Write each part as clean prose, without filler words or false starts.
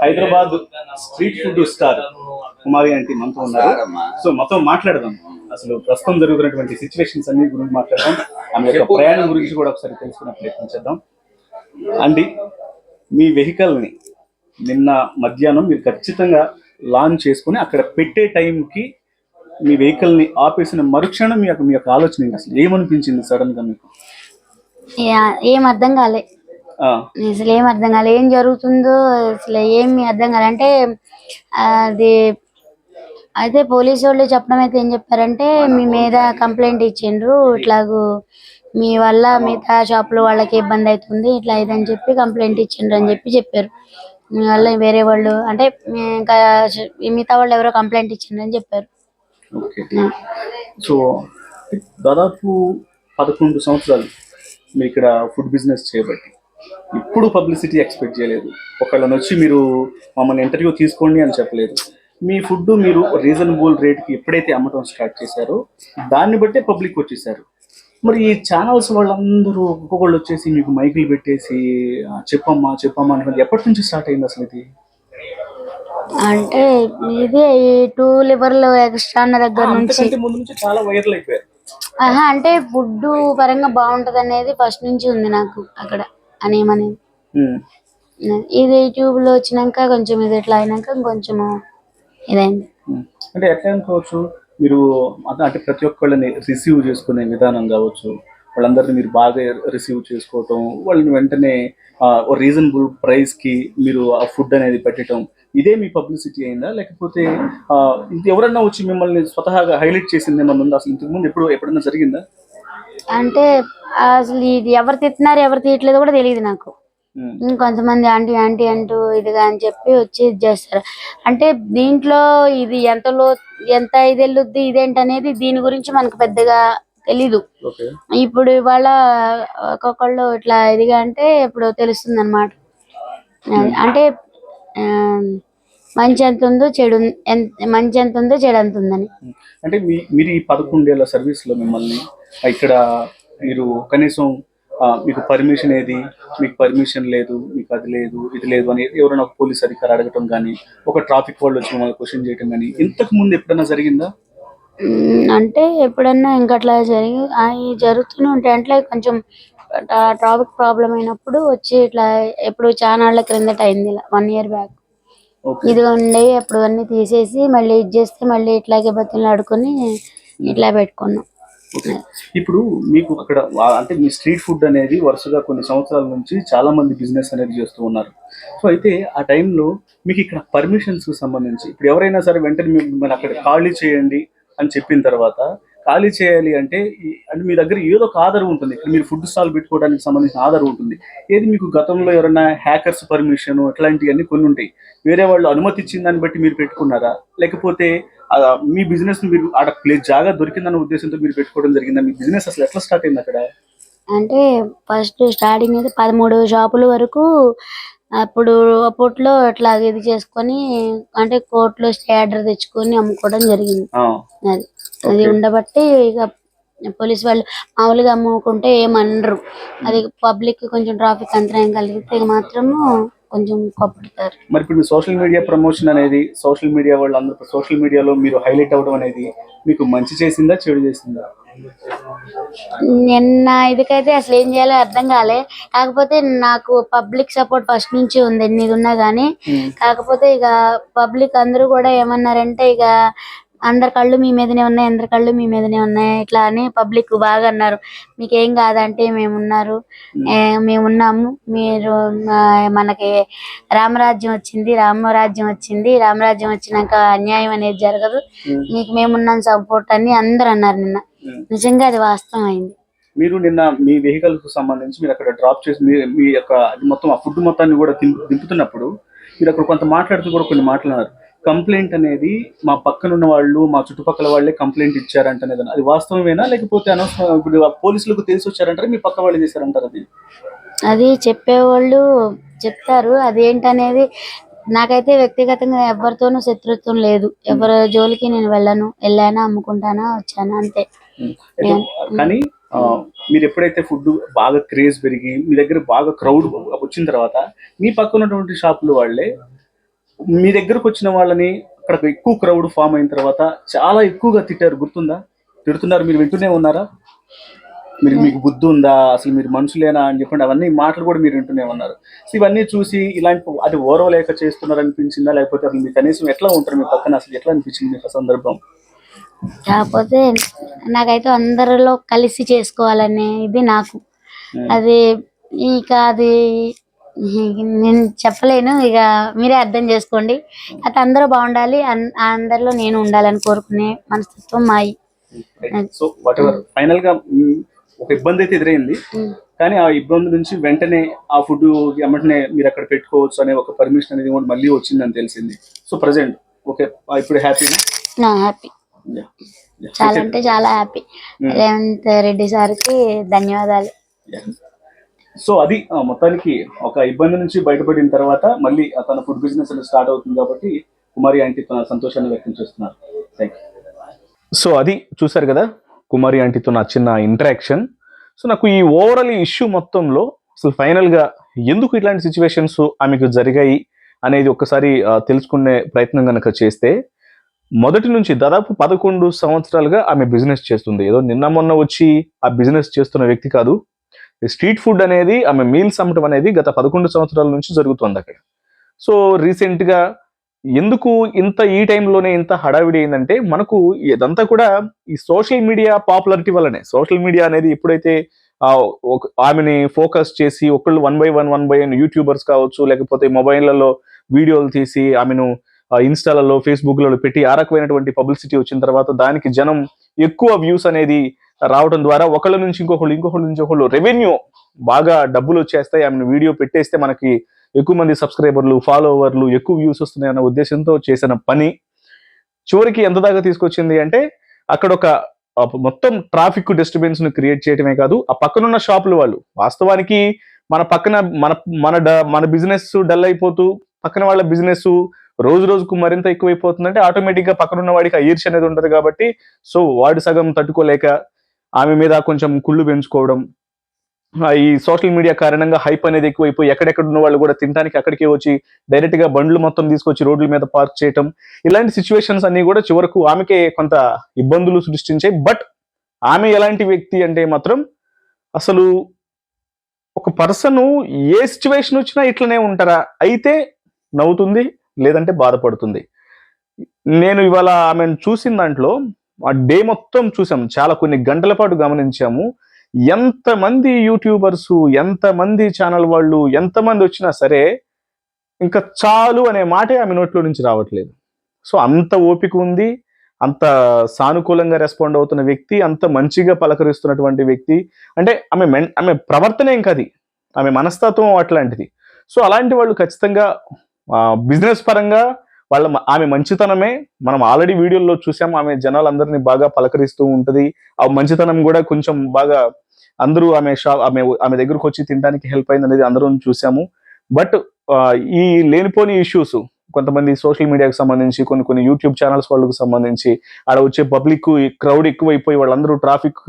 Hyderabad street food star కుమారి aunty మనతో ఉన్నారు. So మొత్తం మాట్లాడదాం, అసలు ప్రస్తుతం జరుగుతున్నటువంటి సిచ్యువేషన్స్ అన్ని గురించి మాట్లాడదాం, ఆమె యొక్క ప్రయాణం గురించి కూడా ఒకసారి తెలుసుకునే ప్రయత్నం చేద్దాం. అండి, మీ వెహికల్ని నిన్న మధ్యాహ్నం మీరు ఖచ్చితంగా లాంచ్ చేసుకుని అక్కడ పెట్టే టైంకి మీ వెహికల్ని ఆపేసిన మరుక్షణం మీ యొక్క ఆలోచన అసలు ఏమనిపించింది సడన్ గా మీకు? ఏం అర్థం కాలే, అసలు ఏం అర్థం కాలే, ఏం జరుగుతుందో అసలు ఏమి అర్థం కాలే. అంటే అది అయితే పోలీసు వాళ్ళు చెప్పడం అయితే ఏం చెప్పారంటే, మీ మీద కంప్లైంట్ ఇచ్చిండ్రు, ఇట్లాగూ మీ వల్ల మిగతా షాపులో వాళ్ళకి ఇబ్బంది అవుతుంది, ఇట్లా ఇదని చెప్పి కంప్లైంట్ ఇచ్చిండ్రు అని చెప్పారు. మీ వల్ల వేరే వాళ్ళు అంటే ఇంకా మిగతా వాళ్ళు ఎవరో కంప్లైంట్ ఇచ్చిండ్రు అని చెప్పారు. సో దాదాపు 11 సంవత్సరాలు మీరు ఇక్కడ ఫుడ్ బిజినెస్ చేయబట్టి ఇప్పుడు పబ్లిసిటీ ఎక్స్పెక్ట్ చేయలేదు, ఒకళ్ళని వచ్చి మీరు మమ్మల్ని ఇంటర్వ్యూ తీసుకోండి అని చెప్పలేదు. మీ ఫుడ్ మీరు రీజనబుల్ రేట్కి ఎప్పుడైతే అమ్మటం స్టార్ట్ చేశారో దాన్ని బట్టే పబ్లిక్ వచ్చేసారు. మరి ఈ ఛానల్స్ వాళ్ళందరూ ఒక్కొక్కళ్ళు వచ్చేసి మీకు మైకులు పెట్టేసి చెప్పమ్మా చెప్పమ్మా అనుకుంటే ఎప్పటి నుంచి స్టార్ట్ అయింది అసలు ఇది? అంటే ఇది టూ లివర్లు ఎక్స్ట్రా అన్న దగ్గర నుంచి ముందు నుంచి చాలా వైరల్ అయిపోయారు. అంటే ఫుడ్ పరంగా బాగుంటది అనేది ఫస్ట్ నుంచి ఉంది నాకు అక్కడ అనేమనేది. ఇది యూట్యూబ్ లో వచ్చినాక కొంచెం ఇది ఎట్లా అయినాక కొంచెం ఇదైంది. అంటే ఎట్లా అనుకోవచ్చు, మీరు అంటే ప్రతి ఒక్కళ్ళని రిసీవ్ చేసుకునే విధానం కావచ్చు, వాళ్ళందరినీ మీరు బాగా రిసీవ్ చేసుకోవటం, వాళ్ళని వెంటనే రీజనబుల్ ప్రైస్కి మీరు ఆ ఫుడ్ అనేది పెట్టడం, ఇదే మీ పబ్లిసిటీ అయిందా? లేకపోతే ఎవరన్నా వచ్చి మిమ్మల్ని స్వతహాగా హైలైట్ చేసింది ఏమన్నా ఉందా? అసలు ఇంతకుముందు ఎప్పుడన్నా జరిగిందా? అంటే అసలు ఇది ఎవరు తిట్టున్నారు ఎవరు తీయట్లేదు కూడా తెలియదు నాకు. ఇంకొంతమంది ఆంటీ ఆంటీ అంటూ ఇదిగా అని చెప్పి వచ్చి ఇది చేస్తారు. అంటే దీంట్లో ఇది ఎంత ఇది వెళ్ళుద్ది ఇదేంటనేది దీని గురించి మనకు పెద్దగా తెలీదు. ఇప్పుడు ఇవాళ ఒక్కొక్కళ్ళు ఇట్లా ఇదిగా అంటే ఇప్పుడు తెలుస్తుంది అన్నమాట. అంటే మంచి ఎంత ఉందో చెడు మంచి ఎంత ఉందో చెడు ఎంత ఉందని. అంటే మీరు ఈ 11 ఏళ్ల సర్వీస్ లో మిమ్మల్ని ఇక్కడ మీరు కనీసం మీకు పర్మిషన్ ఏది, మీకు పర్మిషన్ లేదు, మీకు అది లేదు ఇది లేదు అని ఎవరైనా పోలీస్ అధికారి అడగటం కానీ, ఒక ట్రాఫిక్ వాళ్ళు వచ్చి మిమ్మల్ని క్వశ్చన్ చేయటం కానీ ఇంతకు ముందు ఎప్పుడైనా జరిగిందా? అంటే ఎప్పుడన్నా ఇంకట్లా జరుగుతూనే ఉంటాయి. అంటే కొంచెం ట్రాఫిక్ ప్రాబ్లం అయినప్పుడు వచ్చి ఇట్లా ఎప్పుడు చాలా క్రిందట అయింది, ఇలా 1 year బ్యాక్. ఇది ఉండే అప్పుడు అన్ని తీసేసి మళ్ళీ ఇది చేస్తే మళ్ళీ ఇట్లాగే బతులు ఆడుకొని ఇట్లా పెట్టుకున్నాం. ఇప్పుడు మీకు అక్కడ అంటే మీ స్ట్రీట్ ఫుడ్ అనేది వరుసగా కొన్ని సంవత్సరాల నుంచి చాలా మంది బిజినెస్ అనేది చేస్తూ ఉన్నారు. సో అయితే ఆ టైంలో మీకు ఇక్కడ పర్మిషన్స్ సంబంధించి ఇప్పుడు ఎవరైనా సరే వెంటనే మిమ్మల్ని అక్కడ ఖాళీ చేయండి అని చెప్పిన తర్వాత ఖాళీ చేయాలి అంటే మీ దగ్గర ఏదో ఒక ఆధారం ఉంటుంది. ఇక్కడ మీరు ఫుడ్ స్టాల్ పెట్టుకోవడానికి సంబంధించిన ఆధారం ఉంటుంది. ఏది మీకు గతంలో ఎవరైనా హ్యాకర్స్ పర్మిషన్ ఇట్లాంటివన్నీ కొన్ని ఉంటాయి. వేరే వాళ్ళు అనుమతి ఇచ్చిన దాన్ని బట్టి మీరు పెట్టుకున్నారా, లేకపోతే మీ బిజినెస్ మీరు ఆడ ప్లేస్ జాగా దొరికిందన్న ఉద్దేశంతో మీరు పెట్టుకోవడం జరిగిందా? మీ బిజినెస్ అసలు ఎట్లా స్టార్ట్ అయింది అక్కడ? అంటే ఫస్ట్ స్టార్టింగ్ అయితే 13 షాపుల వరకు అప్పట్లో అట్లా ఇది చేసుకొని అంటే కోర్టులో స్టే ఆర్డర్ తెచ్చుకొని అమ్ముకోవడం జరిగింది. అది ఉండబట్టి ఇక పోలీస్ వాళ్ళు మామూలుగా అమ్ముకుంటే ఏమనరు. అది పబ్లిక్ కొంచెం ట్రాఫిక్ అంతరాయం కలిగితే మాత్రము కొంచెం కోపడతారు. మరి ఇప్పుడు సోషల్ మీడియా ప్రమోషన్ అనేది సోషల్ మీడియా వాళ్ళందరూ సోషల్ మీడియాలో మీరు హైలైట్ అవ్వడం అనేది మీకు మంచి చేసిందా చెడు చేసిందా? నిన్న ఇదికైతే అసలు ఏం చేయాలో అర్థం కాలే. కాకపోతే నాకు పబ్లిక్ సపోర్ట్ ఫస్ట్ నుంచి ఉంది, ఎన్ని ఉన్నా గానీ. కాకపోతే ఇక పబ్లిక్ అందరూ కూడా ఏమన్నారంటే, ఇక అందరి కళ్ళు మీ మీదనే ఉన్నాయి, అందరి కళ్ళు మీ మీదనే ఉన్నాయి ఇట్లా అని పబ్లిక్ బాగా అన్నారు. మీకేం కాదంటే మేమున్నాము, మీరు మనకి రామరాజ్యం వచ్చింది, రామరాజ్యం వచ్చినాక అన్యాయం అనేది జరగదు, మీకు మేమున్నాం సపోర్ట్ అని అందరు అన్నారు నిన్న. నిజంగా అది వాస్తవం అయింది. మీరు నిన్న మీ వెహికల్ కు సంబంధించి మీరు అక్కడ డ్రాప్ చేసి మీ యొక్క మొత్తం ఆ ఫుడ్ మొత్తాన్ని కూడా దింపుతున్నప్పుడు మీరు అక్కడ కొంత మాట్లాడుతూ కూడా కొన్ని మాట్లాడారు. కంప్లైంట్ అనేది మా పక్కనున్న వాళ్ళు మా చుట్టుపక్కల వాళ్ళే కంప్లైంట్ ఇచ్చారంటనేది అది వాస్తవమేనా, లేకపోతే అనవసరం ఇప్పుడు పోలీసులకు తెలిసి వచ్చారంటారా మీ పక్క వాళ్ళు చేశారంటారు? అది చెప్పేవాళ్ళు చెప్తారు, అదేంటనేది నాకైతే వ్యక్తిగతంగా ఎవరితోనూ శత్రుత్వం లేదు. ఎవరి జోలికి నేను వెళ్ళానా అమ్ముకుంటానా వచ్చానా అంతే. కానీ మీరు ఎప్పుడైతే ఫుడ్ బాగా క్రేజ్ పెరిగి మీ దగ్గర బాగా క్రౌడ్ వచ్చిన తర్వాత మీ పక్కన ఉన్నటువంటి షాపుల వాళ్ళే మీ దగ్గరకు వచ్చిన వాళ్ళని అక్కడ ఎక్కువ క్రౌడ్ ఫామ్ అయిన తర్వాత చాలా ఎక్కువగా తిట్టారు, గుర్తుందా? తిడుతున్నారు, మీరు వింటూనే ఉన్నారా? మీకు బుద్ధి ఉందా, అసలు మీరు మనుషులేనా అని చెప్పండి, అవన్నీ మాటలు కూడా మీరు వింటూనే ఉన్నారు. సో ఇవన్నీ చూసి ఇలాంటి అది ఓర్వలేక చేస్తున్నారు అనిపించిందా, లేకపోతే అసలు మీకు కనీసం ఎట్లా ఉంటారు మీ పక్కన, అసలు ఎట్లా అనిపించింది మీకు ఆ సందర్భం? కాకపోతే నాకైతే అందరిలో కలిసి చేసుకోవాలనే ఇది నాకు. అది ఇక అది నేను చెప్పలేను, ఇక మీరే అర్థం చేసుకోండి. అయితే అందరూ బాగుండాలి, అందరిలో నేను ఉండాలని కోరుకునే మనస్తత్వం మాయి. సో వాట్ ఎవర్ ఫైనల్ గా ఒక ఇబ్బంది అయితే ఎదురైంది, కానీ ఆ ఇబ్బంది నుంచి వెంటనే ఆ ఫుడ్ వెంటనే మీరు అక్కడ పెట్టుకోవచ్చు అనే ఒక పర్మిషన్ అనేది కూడా మళ్ళీ వచ్చిందని తెలిసింది. సో ప్రజెంట్ ఓకే, ఇప్పుడు హ్యాపీనా? నా హ్యాపీ, చాలా అంటే చాలా హ్యాపీ. రేవంత్ రెడ్డి సార్కి ధన్యవాదాలు. సో అది మొత్తానికి ఒక ఇబ్బంది నుంచి బయటపడిన తర్వాత మళ్ళీ తన ఫుడ్ బిజినెస్ అనేది స్టార్ట్ అవుతుంది కాబట్టి కుమారి ఆంటీ తన సంతోషాన్ని వ్యక్తం చేస్తున్నారు. Thank you. సో అది చూసారు కదా కుమారి ఆంటీతో నా చిన్న ఇంటరాక్షన్. సో నాకు ఈ ఓవరాల్ ఇష్యూ మొత్తంలో అసలు ఫైనల్గా ఎందుకు ఇట్లాంటి సిచ్యువేషన్స్ ఆమెకు జరిగాయి అనేది ఒకసారి తెలుసుకునే ప్రయత్నం కనుక చేస్తే, మొదటి నుంచి దాదాపు 11 సంవత్సరాలుగా ఆమె బిజినెస్ చేస్తుంది. ఏదో నిన్న మొన్న వచ్చి ఆ బిజినెస్ చేస్తున్న వ్యక్తి కాదు. స్ట్రీట్ ఫుడ్ అనేది, ఆమె మీల్స్ అమ్మటం అనేది గత 11 సంవత్సరాల నుంచి జరుగుతుంది అక్కడ. సో రీసెంట్గా ఎందుకు ఇంత ఈ టైంలోనే ఇంత హడావిడి అయిందంటే, మనకు ఇదంతా కూడా ఈ సోషల్ మీడియా పాపులారిటీ వల్లనే. సోషల్ మీడియా అనేది ఎప్పుడైతే ఆమెని ఫోకస్ చేసి ఒకళ్ళు 1 by 1 యూట్యూబర్స్ కావచ్చు, లేకపోతే మొబైల్లలో వీడియోలు తీసి ఆమెను ఇన్స్టాలలో ఫేస్బుక్లలో పెట్టి ఆ రకమైనటువంటి పబ్లిసిటీ వచ్చిన తర్వాత దానికి జనం ఎక్కువ వ్యూస్ అనేది రావడం ద్వారా ఒకళ్ళ నుంచి ఇంకొకళ్ళు రెవెన్యూ బాగా డబ్బులు వచ్చేస్తాయి, ఆమెను వీడియో పెట్టేస్తే మనకి ఎక్కువ మంది సబ్స్క్రైబర్లు, ఫాలోవర్లు, ఎక్కువ వ్యూస్ వస్తున్నాయి అన్న ఉద్దేశంతో చేసిన పని చివరికి ఎంత దాకా తీసుకొచ్చింది అంటే, అక్కడ ఒక మొత్తం ట్రాఫిక్ డిస్టర్బెన్స్ ను క్రియేట్ చేయడమే కాదు, ఆ పక్కనున్న షాపుల వాళ్ళు వాస్తవానికి మన పక్కన మన బిజినెస్ డల్ అయిపోతూ పక్కన వాళ్ళ బిజినెస్ రోజు రోజుకు మరింత ఎక్కువైపోతుందంటే ఆటోమేటిక్ గా పక్కనున్న వాడికి ఆ ఈర్ష్య అనేది ఉంటది కాబట్టి, సో వాడు సగం తట్టుకోలేక ఆమె మీద కొంచెం కుళ్ళు పెంచుకోవడం, ఈ సోషల్ మీడియా కారణంగా హైప్ అనేది ఎక్కువైపోయి ఎక్కడెక్కడ ఉన్న వాళ్ళు కూడా తినడానికి అక్కడికే వచ్చి డైరెక్ట్ గా బండ్లు మొత్తం తీసుకొచ్చి రోడ్ల మీద పార్క్ చేయటం, ఇలాంటి సిచ్యువేషన్స్ అన్ని కూడా చివరకు ఆమెకే కొంత ఇబ్బందులు సృష్టించాయి. బట్ ఆమె ఎలాంటి వ్యక్తి అంటే మాత్రం, అసలు ఒక పర్సన్ ఏ సిచ్యువేషన్ వచ్చినా ఇట్లనే ఉంటారా, అయితే నవ్వుతుంది, లేదంటే బాధపడుతుంది. నేను ఇవాళ ఆమెను చూసిన దాంట్లో ఆ డే మొత్తం చూసాం, చాలా కొన్ని గంటల పాటు గమనించాము. ఎంతమంది యూట్యూబర్స్, ఎంతమంది ఛానల్ వాళ్ళు, ఎంతమంది వచ్చినా సరే ఇంకా చాలు అనే మాటే ఆమె నోట్లో నుంచి రావట్లేదు. సో అంత ఓపిక ఉంది, అంత సానుకూలంగా రెస్పాండ్ అవుతున్న వ్యక్తి, అంత మంచిగా పలకరిస్తున్నటువంటి వ్యక్తి. అంటే ఆమె ప్రవర్తన ఏం కాదు, ఆమె మనస్తత్వం అట్లాంటిది. సో అలాంటి వాళ్ళు ఖచ్చితంగా బిజినెస్ పరంగా ఆమె మంచితనమే మనం ఆల్రెడీ వీడియోల్లో చూసాం. ఆమె జనాలందరినీ బాగా పలకరిస్తూ ఉంటది. ఆ మంచితనం కూడా కొంచెం బాగా అందరూ ఆమె దగ్గరకు వచ్చి తినడానికి హెల్ప్ అయింది అనేది అందరూ చూసాము. బట్ ఈ లేనిపోని ఇష్యూస్ కొంతమంది సోషల్ మీడియాకి సంబంధించి, కొన్ని యూట్యూబ్ ఛానల్స్ వాళ్ళకు సంబంధించి, ఆడ వచ్చే పబ్లిక్ క్రౌడ్ ఎక్కువైపోయి వాళ్ళందరూ ట్రాఫిక్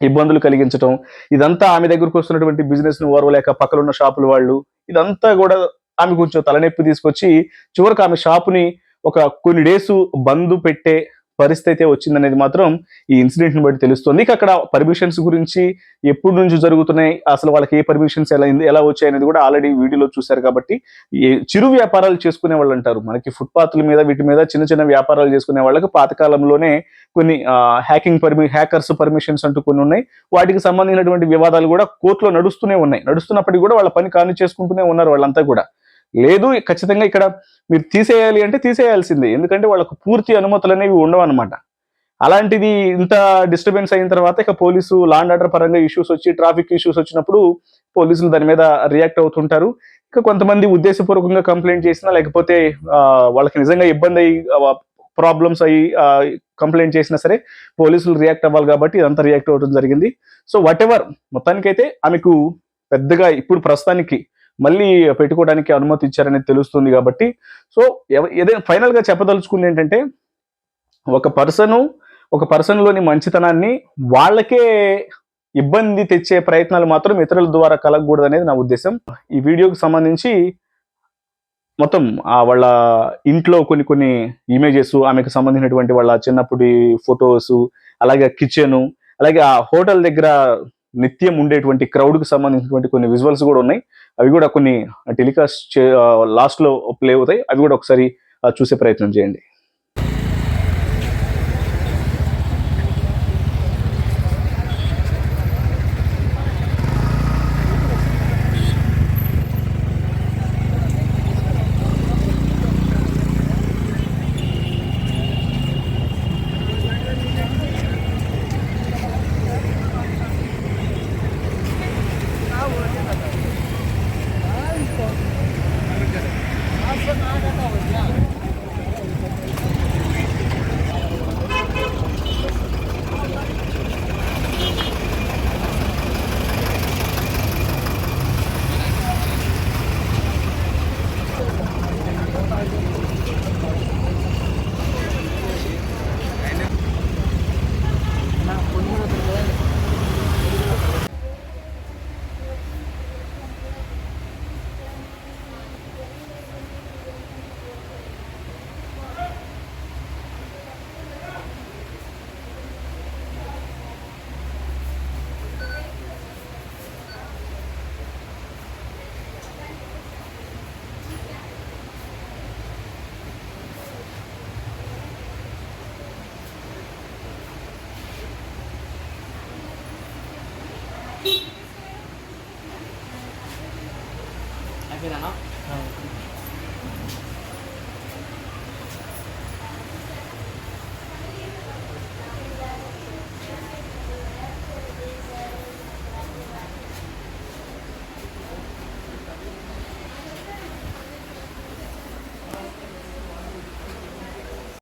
ఇబ్బందులు కలిగించడం, ఇదంతా ఆమె దగ్గరకు వస్తున్నటువంటి బిజినెస్ ను ఓర్వలేక పక్కనున్న షాపుల వాళ్ళు, ఇదంతా కూడా ఆమె కొంచెం తలనొప్పి తీసుకొచ్చి చివరికి ఆమె షాపుని ఒక కొన్ని డేస్ బంద్ పెట్టే పరిస్థితి వచ్చిందనేది మాత్రం ఈ ఇన్సిడెంట్ ని బట్టి తెలుస్తుంది. ఇక అక్కడ పర్మిషన్స్ గురించి ఎప్పటి నుంచి జరుగుతున్నాయి, అసలు వాళ్ళకి ఏ పర్మిషన్స్ ఎలా వచ్చాయి అనేది కూడా ఆల్రెడీ వీడియోలో చూశారు. కాబట్టి చిరు వ్యాపారాలు చేసుకునే వాళ్ళు అంటారు, మనకి ఫుట్పాత్ల మీద వీటి మీద చిన్న చిన్న వ్యాపారాలు చేసుకునే వాళ్ళకి పాతకాలంలోనే కొన్ని హ్యాకర్స్ పర్మిషన్స్ అంటూ కొన్ని ఉన్నాయి. వాటికి సంబంధించినటువంటి వివాదాలు కూడా కోర్టులో నడుస్తున్నప్పటికీ కూడా వాళ్ళ పని కాని చేసుకుంటూనే ఉన్నారు వాళ్ళంతా కూడా. లేదు ఖచ్చితంగా ఇక్కడ మీరు తీసేయాలి అంటే తీసేయాల్సిందే, ఎందుకంటే వాళ్ళకు పూర్తి అనుమతులు అనేవి ఉండవు అనమాట. అలాంటిది ఇంత డిస్టర్బెన్స్ అయిన తర్వాత ఇక పోలీసు లా అండ్ ఆర్డర్ పరంగా ఇష్యూస్ వచ్చి, ట్రాఫిక్ ఇష్యూస్ వచ్చినప్పుడు పోలీసులు దాని మీద రియాక్ట్ అవుతుంటారు. ఇక కొంతమంది ఉద్దేశపూర్వకంగా కంప్లైంట్ చేసినా, లేకపోతే వాళ్ళకి నిజంగా ఇబ్బంది అయ్యి ప్రాబ్లమ్స్ అయ్యి కంప్లైంట్ చేసినా సరే పోలీసులు రియాక్ట్ అవ్వాలి కాబట్టి ఇదంతా రియాక్ట్ అవ్వడం జరిగింది. సో వాట్ ఎవర్, మొత్తానికైతే ఆమెకు పెద్దగా ఇప్పుడు ప్రస్తుతానికి మళ్ళీ పెట్టుకోవడానికి అనుమతి ఇచ్చారనేది తెలుస్తుంది. కాబట్టి సో ఏదైనా ఫైనల్ గా చెప్పదలుచుకుంది ఏంటంటే, ఒక పర్సన్లోని మంచితనాన్ని వాళ్ళకే ఇబ్బంది తెచ్చే ప్రయత్నాలు మాత్రం ఇతరుల ద్వారా కలగకూడదు అనేది నా ఉద్దేశం. ఈ వీడియోకి సంబంధించి మొత్తం వాళ్ళ ఇంట్లో కొన్ని కొన్ని ఇమేజెస్, ఆమెకు సంబంధించినటువంటి వాళ్ళ చిన్నప్పటి ఫొటోస్, అలాగే కిచెను, అలాగే ఆ హోటల్ దగ్గర నిత్యం ఉండేటువంటి క్రౌడ్కి సంబంధించినటువంటి కొన్ని విజువల్స్ కూడా ఉన్నాయి. అవి కూడా కొన్ని టెలికాస్ట్ లాస్ట్లో ప్లే అవుతాయి. అవి కూడా ఒకసారి చూసే ప్రయత్నం చేయండి.